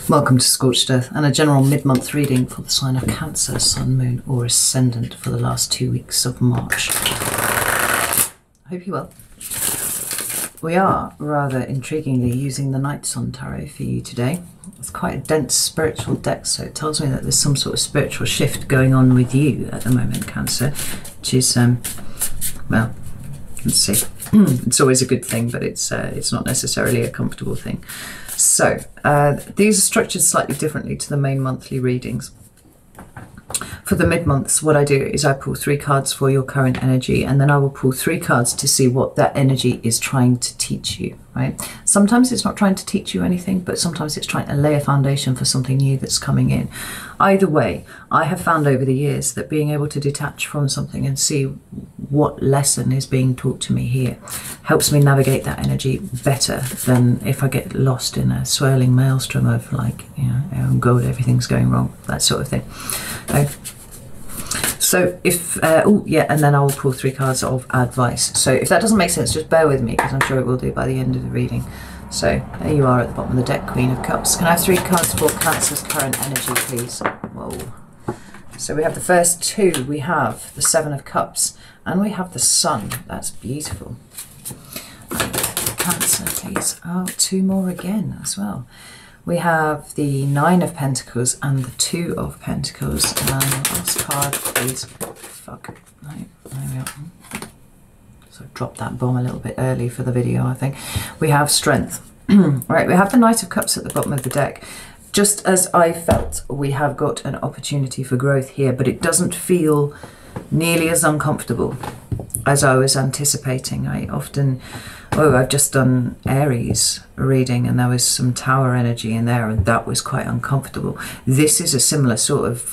Welcome to Scorched Earth and a general mid-month reading for the sign of Cancer, Sun, Moon or Ascendant for the last 2 weeks of March. I hope you're well. We are, rather intriguingly, using the Night Sun Tarot for you today. It's quite a dense spiritual deck, so it tells me that there's some sort of spiritual shift going on with you at the moment, Cancer, which is, well, let's see. It's always a good thing, but it's not necessarily a comfortable thing. So, these are structured slightly differently to the main monthly readings. For the mid-months, what I do is I pull 3 cards for your current energy, and then I will pull 3 cards to see what that energy is trying to teach you, right? Sometimes it's not trying to teach you anything, but sometimes it's trying to lay a foundation for something new that's coming in. Either way, I have found over the years that being able to detach from something and see what lesson is being taught to me here helps me navigate that energy better than if I get lost in a swirling maelstrom of, like, you know, oh God, everything's going wrong, that sort of thing. Okay. So if, oh yeah, and then I will pull 3 cards of advice. So if that doesn't make sense, just bear with me, because I'm sure it will do by the end of the reading. So there you are at the bottom of the deck, Queen of Cups. Can I have 3 cards for Cancer's current energy, please? Whoa. So we have the first 2. We have the 7 of Cups, and we have the Sun. That's beautiful. Cancer, please. Oh, 2 more again as well. We have the 9 of Pentacles and the 2 of Pentacles. And last card, please. Fuck. Right, there we are. So I dropped that bomb a little bit early for the video, I think. We have Strength. Right, we have the Knight of Cups at the bottom of the deck. Just as I felt, we have got an opportunity for growth here, but it doesn't feel nearly as uncomfortable as I was anticipating. I often, I've just done Aries reading and there was some Tower energy in there, and that was quite uncomfortable. This is a similar sort of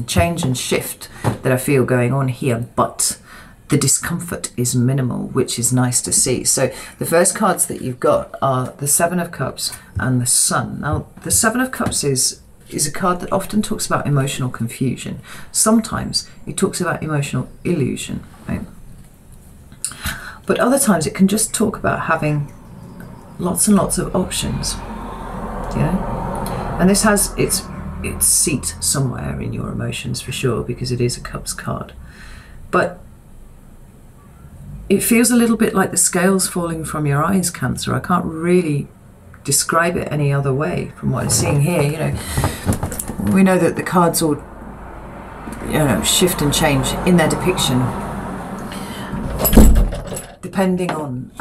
change and shift that I feel going on here, but the discomfort is minimal, which is nice to see. So the first cards that you've got are the 7 of Cups and the Sun. Now, the 7 of Cups is a card that often talks about emotional confusion. Sometimes it talks about emotional illusion, right? But other times it can just talk about having lots and lots of options, you know? And this has its seat somewhere in your emotions for sure, because it is a Cups card. But it feels a little bit like the scales falling from your eyes, Cancer. I can't really describe it any other way from what I'm seeing here. You know, we know that the cards all, you know, shift and change in their depiction depending on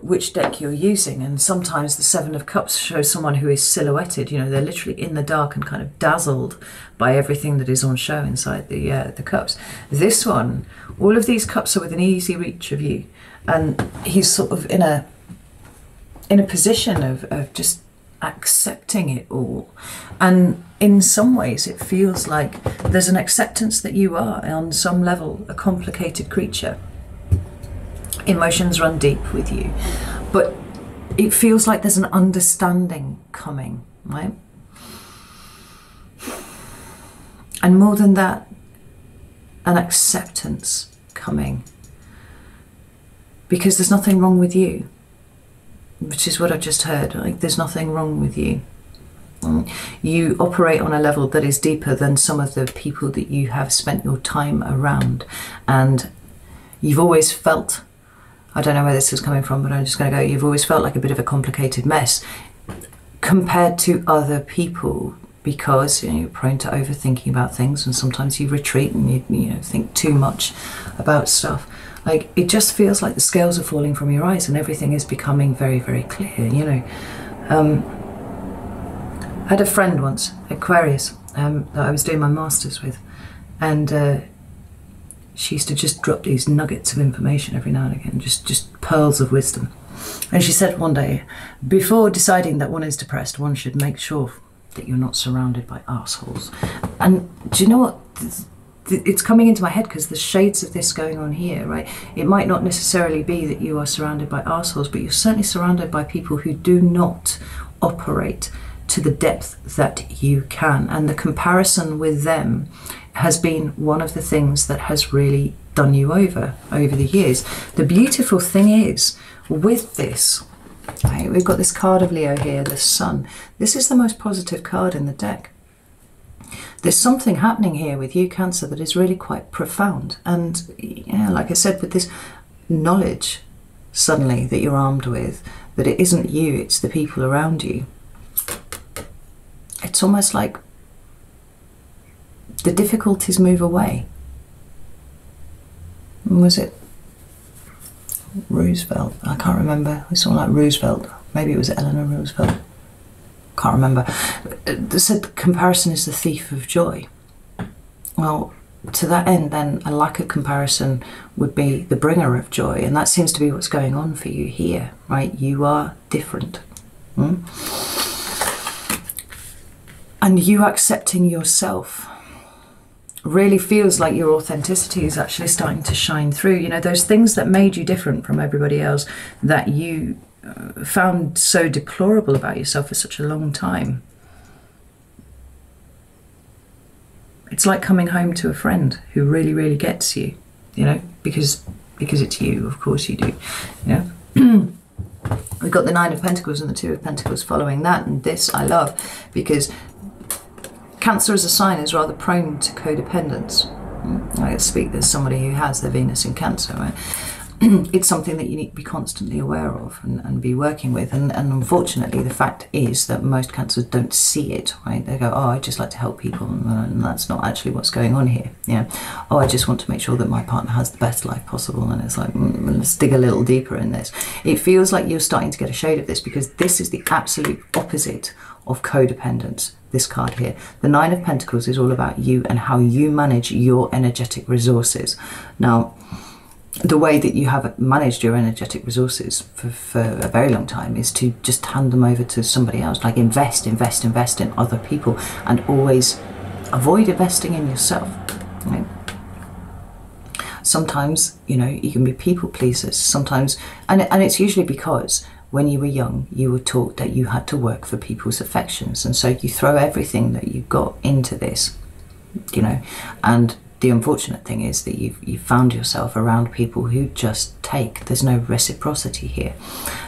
which deck you're using, and sometimes the 7 of Cups shows someone who is silhouetted. You know, they're literally in the dark and kind of dazzled by everything that is on show inside the cups. This one, all of these cups are within easy reach of you, and he's sort of in a position of just accepting it all. And in some ways it feels like there's an acceptance that you are on some level a complicated creature. Emotions run deep with you, but it feels like there's an understanding coming, right? And more than that, an acceptance coming, because there's nothing wrong with you, which is what I've just heard. Like, there's nothing wrong with you. You operate on a level that is deeper than some of the people that you have spent your time around, and you've always felt, I don't know where this is coming from, but I'm just going to go, you've always felt like a bit of a complicated mess compared to other people, because, you know, you're prone to overthinking about things, and sometimes you retreat and you know, think too much about stuff. Like, it just feels like the scales are falling from your eyes and everything is becoming very, very clear, you know. I had a friend once, Aquarius, that I was doing my masters with, and she used to just drop these nuggets of information every now and again, just pearls of wisdom. And she said one day, before deciding that one is depressed, one should make sure that you're not surrounded by assholes. And do you know what? It's coming into my head because there's shades of this going on here, right? It might not necessarily be that you are surrounded by assholes, but you're certainly surrounded by people who do not operate to the depth that you can. And the comparison with them has been one of the things that has really done you over the years. The beautiful thing is, with this, Right, we've got this card of Leo here, the Sun. This is the most positive card in the deck. There's something happening here with you, Cancer, that is really quite profound. And yeah, like I said, with this knowledge suddenly that you're armed with, that it isn't you, it's the people around you. It's almost like the difficulties move away. Was it Roosevelt? I can't remember. It's all like Roosevelt. Maybe it was Eleanor Roosevelt. Can't remember. They said comparison is the thief of joy. Well, to that end, then a lack of comparison would be the bringer of joy, and that seems to be what's going on for you here, right? You are different. And you accepting yourself really feels like your authenticity is actually starting to shine through. You know, those things that made you different from everybody else, that you found so deplorable about yourself for such a long time. It's like coming home to a friend who really, really gets you, you know, because it's you, of course you do, you know. We've got the Nine of Pentacles and the Two of Pentacles following that, and this I love because Cancer as a sign is rather prone to codependence. I speak as somebody who has their Venus in Cancer, right? It's something that you need to be constantly aware of and be working with. And unfortunately, the fact is that most Cancers don't see it, right? They go, oh, I just like to help people. And that's not actually what's going on here. Yeah. Oh, I just want to make sure that my partner has the best life possible. And it's like, let's dig a little deeper in this. It feels like you're starting to get a shade of this because this is the absolute opposite of codependence. This card here, the Nine of Pentacles, is all about you and how you manage your energetic resources. Now, the way that you have managed your energetic resources for a very long time is to just hand them over to somebody else, like invest in other people, and always avoid investing in yourself. Right? Sometimes, you know, you can be people pleasers. Sometimes, and it's usually because when you were young, you were taught that you had to work for people's affections, and so you throw everything that you've got into this, you know. And the unfortunate thing is that you've found yourself around people who just take. There's no reciprocity here.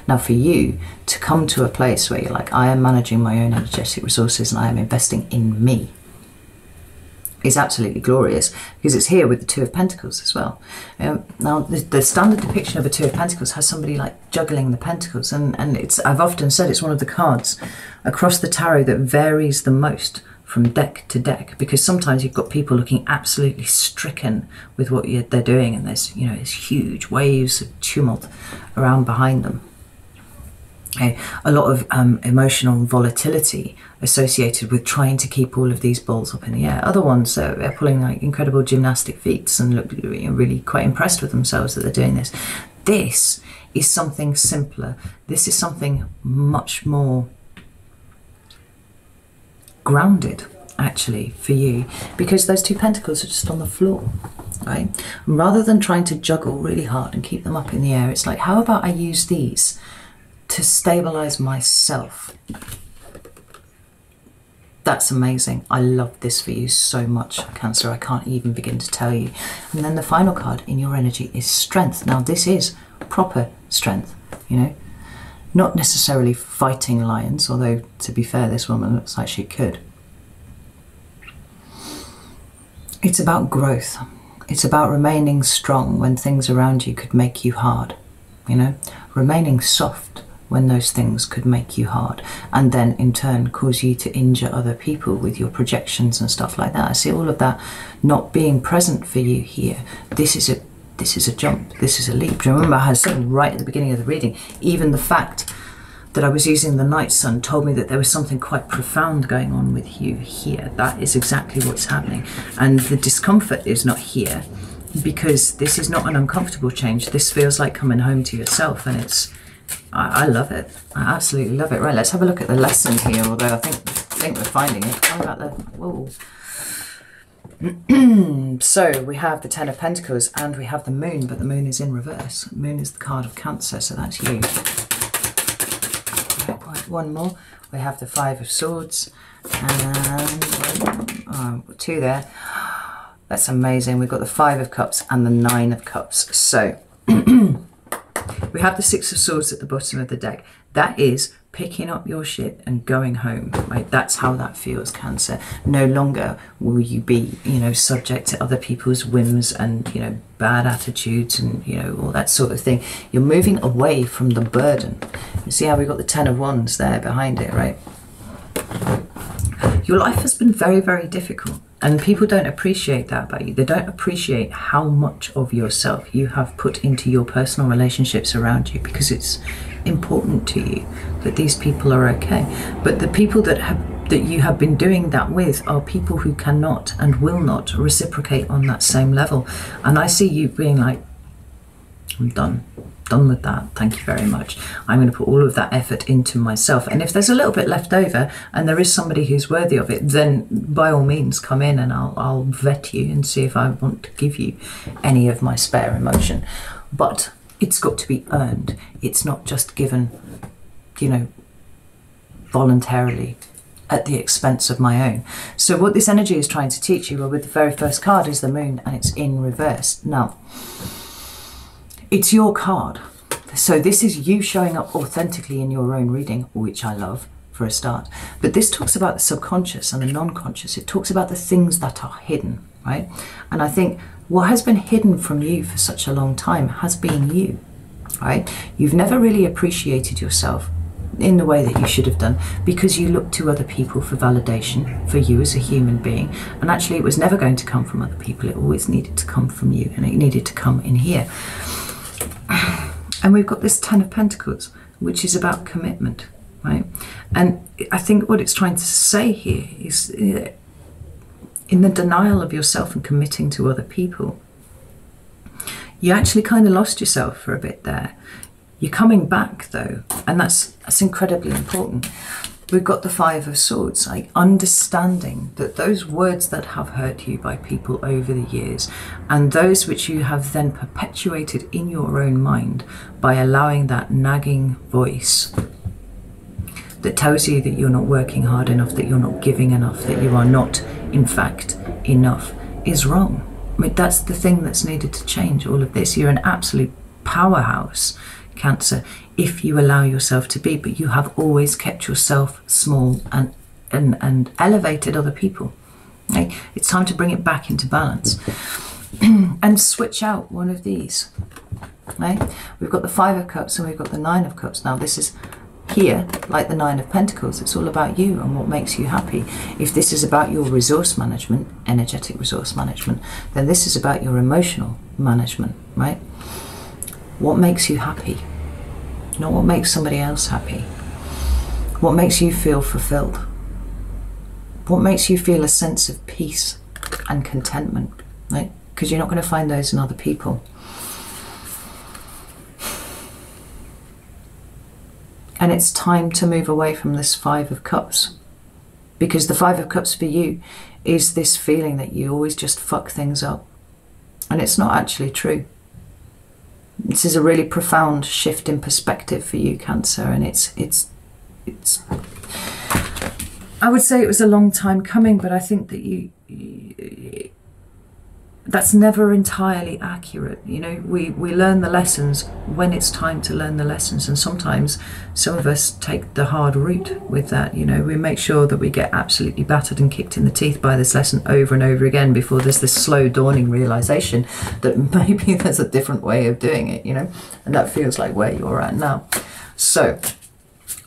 Now, for you to come to a place where you're like, I am managing my own energetic resources and I am investing in me, is absolutely glorious, because it's here with the Two of Pentacles as well. Now, the standard depiction of a Two of Pentacles has somebody like juggling the pentacles, and it's, I've often said, it's one of the cards across the tarot that varies the most from deck to deck, because sometimes you've got people looking absolutely stricken with what they're doing, and there's, you know, there's huge waves of tumult around behind them. Okay. A lot of emotional volatility associated with trying to keep all of these balls up in the air. Other ones are pulling like incredible gymnastic feats and look really quite impressed with themselves that they're doing this. This is something simpler. This is something much more grounded, actually, for you, because those Two Pentacles are just on the floor, right? And rather than trying to juggle really hard and keep them up in the air, it's like, how about I use these to stabilize myself? That's amazing. I love this for you so much, Cancer. I can't even begin to tell you. And then the final card in your energy is Strength. Now, this is proper strength, you know, not necessarily fighting lions, although, to be fair, this woman looks like she could. It's about growth. It's about remaining strong when things around you could make you hard, you know, remaining soft when those things could make you hard, and then in turn cause you to injure other people with your projections and stuff like that. I see all of that not being present for you here. This is a jump, this is a leap. Do you remember I said right at the beginning of the reading, even the fact that I was using the night sun told me that there was something quite profound going on with you here. That is exactly what's happening. And the discomfort is not here, because this is not an uncomfortable change. This feels like coming home to yourself, and it's, I love it. I absolutely love it. Right, let's have a look at the lesson here, although I think we're finding it. How about the, whoa. So we have the Ten of Pentacles and we have the Moon, but the Moon is in reverse. The Moon is the card of Cancer, so that's you. Right, one more. We have the Five of Swords and two there. That's amazing. We've got the Five of Cups and the Nine of Cups. So we have the Six of Swords at the bottom of the deck. That is picking up your shit and going home, right? That's how that feels, Cancer. No longer will you be, you know, subject to other people's whims and, you know, bad attitudes and, you know, all that sort of thing. You're moving away from the burden. You see how we got the 10 of Wands there behind it, right? Your life has been very, very difficult, and people don't appreciate that about you. They don't appreciate how much of yourself you have put into your personal relationships around you, because it's important to you that these people are okay. But the people that you have been doing that with are people who cannot and will not reciprocate on that same level. And I see you being like, I'm done with that, thank you very much. I'm going to put all of that effort into myself, and if there's a little bit left over and there is somebody who's worthy of it, then by all means come in and I'll vet you and see if I want to give you any of my spare emotion. But it's got to be earned. It's not just given, you know, voluntarily at the expense of my own. So what this energy is trying to teach you, well, with the very first card is the Moon, and it's in reverse. Now, it's your card. So this is you showing up authentically in your own reading, which I love for a start. But this talks about the subconscious and the non-conscious. It talks about the things that are hidden, right? And I think what has been hidden from you for such a long time has been you, right? You've never really appreciated yourself in the way that you should have done, because you look to other people for validation for you as a human being, and actually it was never going to come from other people. It always needed to come from you, and it needed to come in here. And we've got this 10 of Pentacles, which is about commitment, right? And I think what it's trying to say here is, in the denial of yourself and committing to other people, you actually kind of lost yourself for a bit there. You're coming back though, and that's incredibly important. We've got the 5 of Swords, like understanding that those words that have hurt you by people over the years, and those which you have then perpetuated in your own mind by allowing that nagging voice that tells you that you're not working hard enough, that you're not giving enough, that you are not, in fact, enough, is wrong. I mean, that's the thing that's needed to change all of this. You're an absolute powerhouse, Cancer, if you allow yourself to be, but you have always kept yourself small and elevated other people. Okay? It's time to bring it back into balance and switch out one of these. Okay? We've got the 5 of Cups and we've got the 9 of Cups. Now this is here, like the 9 of Pentacles, it's all about you and what makes you happy. If this is about your resource management, energetic resource management, then this is about your emotional management, right? What makes you happy? Not what makes somebody else happy. What makes you feel fulfilled? What makes you feel a sense of peace and contentment, right? Because you're not going to find those in other people. And it's time to move away from this 5 of Cups, because the 5 of Cups for you is this feeling that you always just fuck things up, and it's not actually true. This is a really profound shift in perspective for you, Cancer, and it's I would say it was a long time coming, but I think that that's never entirely accurate. You know, we learn the lessons when it's time to learn the lessons, and sometimes some of us take the hard route with that. You know, we make sure that we get absolutely battered and kicked in the teeth by this lesson over and over again before there's this slow dawning realization that maybe there's a different way of doing it, you know, and that feels like where you're at now. So,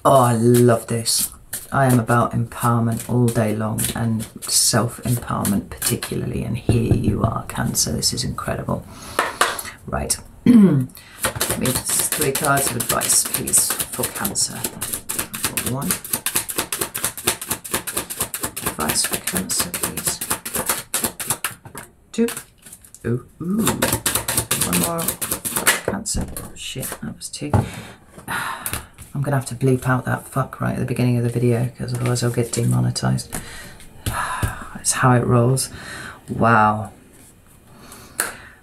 oh, I love this. I am about empowerment all day long, and self-empowerment particularly, and here you are, Cancer. This is incredible. Right. Give me 3 cards of advice, please, for Cancer. 1. Advice for Cancer, please. 2. Ooh. 1 more for Cancer. Oh, shit, that was 2. I'm going to have to bleep out that fuck right at the beginning of the video, because otherwise I'll get demonetized. That's how it rolls. Wow.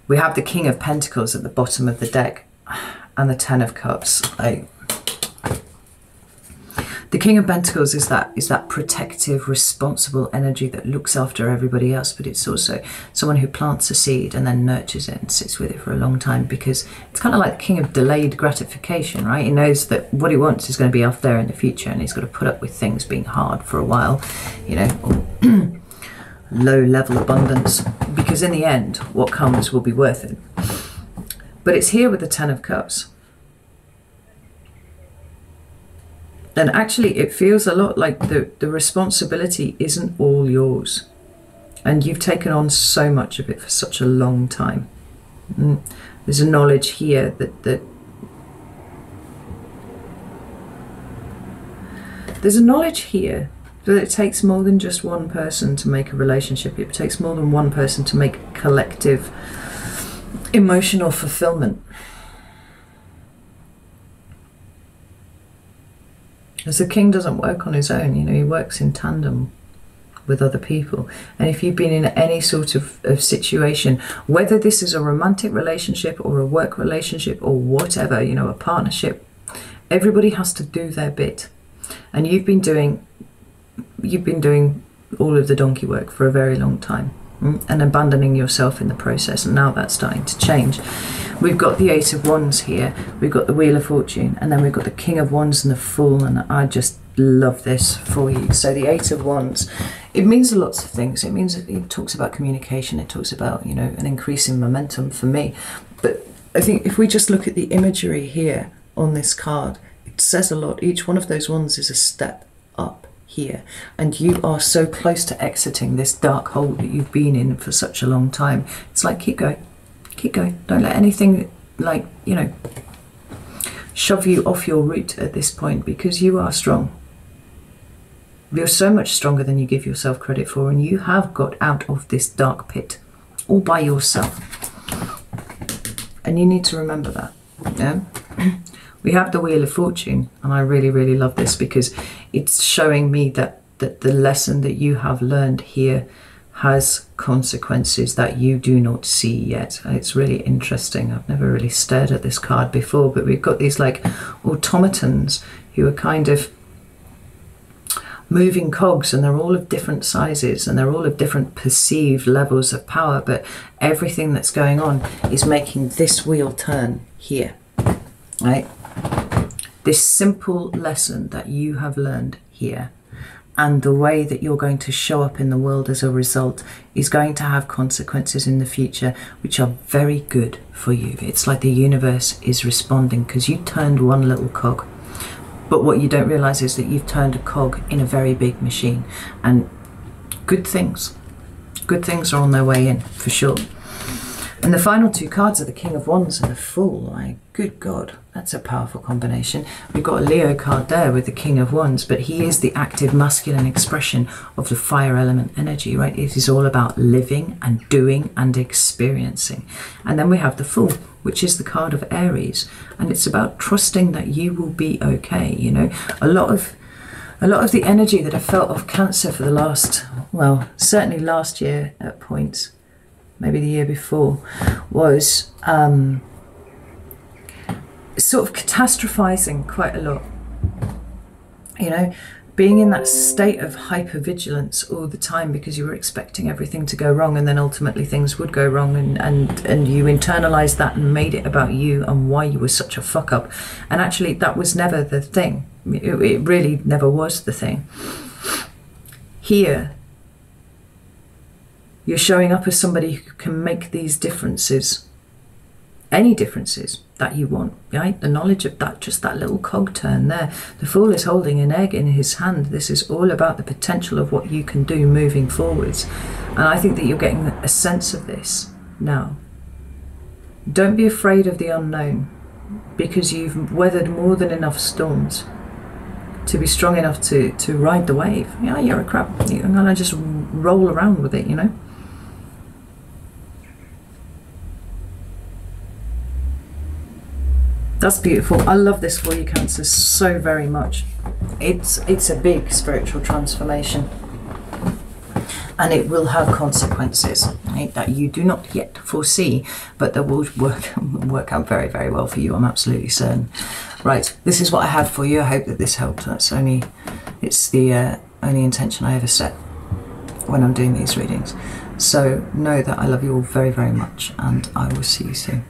We have the King of Pentacles at the bottom of the deck and the 10 of Cups. Like, The King of Pentacles is that protective, responsible energy that looks after everybody else, but it's also someone who plants a seed and then nurtures it and sits with it for a long time, because it's kind of like the King of delayed gratification, right? He knows that what he wants is going to be off there in the future, and he's got to put up with things being hard for a while, you know, or low level abundance, because in the end, what comes will be worth it. But it's here with the Ten of Cups. And actually, it feels a lot like the responsibility isn't all yours. And you've taken on so much of it for such a long time. There's a knowledge here that there's a knowledge here that it takes more than just one person to make a relationship. It takes more than one person to make collective emotional fulfillment. As the king doesn't work on his own, you know, he works in tandem with other people. And if you've been in any sort of situation, whether this is a romantic relationship or a work relationship or whatever, you know, a partnership, everybody has to do their bit. And you've been doing all of the donkey work for a very long time, and abandoning yourself in the process, and now that's starting to change. We've got the Eight of Wands here, we've got the Wheel of Fortune, and then we've got the King of Wands and the Fool, and I just love this for you. So the Eight of Wands, it means lots of things. It means, it talks about communication, it talks about, you know, an increase in momentum for me. But I think if we just look at the imagery here on this card, it says a lot. Each one of those wands is a step up here, and you are so close to exiting this dark hole that you've been in for such a long time. It's like, keep going, don't let anything, like, you know, shove you off your route at this point, because you are strong. You're so much stronger than you give yourself credit for, and you have got out of this dark pit all by yourself, and you need to remember that. Yeah. We have the Wheel of Fortune, and I really, really love this, because it's showing me that the lesson that you have learned here has consequences that you do not see yet. It's really interesting. I've never really stared at this card before, but we've got these like automatons who are kind of moving cogs, and they're all of different sizes, and they're all of different perceived levels of power, but everything that's going on is making this wheel turn here, right? This simple lesson that you have learned here, and the way that you're going to show up in the world as a result, is going to have consequences in the future which are very good for you. It's like the universe is responding because you turned one little cog. But what you don't realize is that you've turned a cog in a very big machine, and good things are on their way in, for sure. And the final two cards are the King of Wands and the Fool. Like, good God, that's a powerful combination. We've got a Leo card there with the King of Wands, but he is the active masculine expression of the fire element energy, right? It is all about living and doing and experiencing. And then we have the Fool, which is the card of Aries, and it's about trusting that you will be okay. You know, a lot of the energy that I felt of Cancer for the last, well, certainly last year at points, maybe the year before, was sort of catastrophizing quite a lot. You know, being in that state of hypervigilance all the time because you were expecting everything to go wrong, and then ultimately things would go wrong, and you internalized that and made it about you and why you were such a fuck up. And actually that was never the thing. It really never was the thing. Here, you're showing up as somebody who can make these differences, any differences that you want, right? The knowledge of that, just that little cog turn there. The Fool is holding an egg in his hand. This is all about the potential of what you can do moving forwards. And I think that you're getting a sense of this now. Don't be afraid of the unknown, because you've weathered more than enough storms to be strong enough to ride the wave. Yeah, you're a crab. You're gonna just roll around with it, you know? That's beautiful. I love this for you, Cancer, so very much. It's a big spiritual transformation, and it will have consequences. right, that you do not yet foresee, but that will work out very, very well for you, I'm absolutely certain. Right, this is what I had for you. I hope that this helped. It's the only intention I ever set when I'm doing these readings. So know that I love you all very, very much, and I will see you soon.